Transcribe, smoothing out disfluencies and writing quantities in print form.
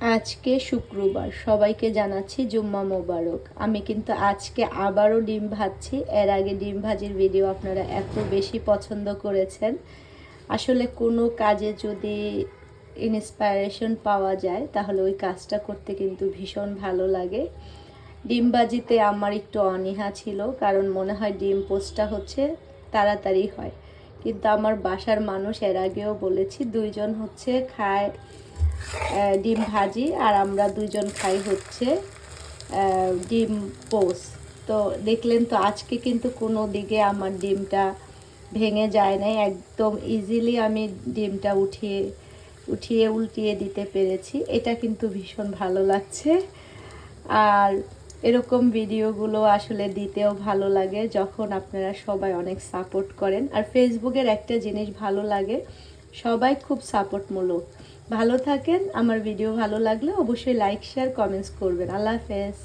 আজকে শুক্রবার, সবাইকে জানাচ্ছি জুম্মা মোবারক। আমি কিন্তু আজকে আবারও ডিম ভাজছি। এর আগে ডিম ভাজির ভিডিও আপনারা এত বেশি পছন্দ করেছেন। আসলে কোনো কাজে যদি ইন্সপায়ারেশন পাওয়া যায় তাহলে ওই কাজটা করতে কিন্তু ভীষণ ভালো লাগে। ডিম ভাজিতে আমার একটু অনীহা ছিল, কারণ মনে হয় ডিম পোস্টটা হচ্ছে তাড়াতাড়ি হয়, কিন্তু আমার বাসার মানুষ এর আগেও বলেছি দুইজন হচ্ছে খায় ডিম ভাজি, আর আমরা দুইজন খাই হচ্ছে ডিম পোস্ট। তো দেখলেন তো আজকে কিন্তু কোনো দিকে আমার ডিমটা ভেঙে যায় নাই, একদম ইজিলি আমি ডিমটা উঠিয়ে উঠিয়ে উল্টিয়ে দিতে পেরেছি। এটা কিন্তু ভীষণ ভালো লাগছে। আর এরকম ভিডিওগুলো আসলে দিতেও ভালো লাগে যখন আপনারা সবাই অনেক সাপোর্ট করেন। আর ফেসবুকের একটা জিনিস ভালো লাগে, সবাই খুব সাপোর্টমূলক। ভালো থাকেন। আমার ভিডিও ভালো লাগলে অবশ্যই লাইক শেয়ার কমেন্টস করবেন। আল্লাহ হাফেজ।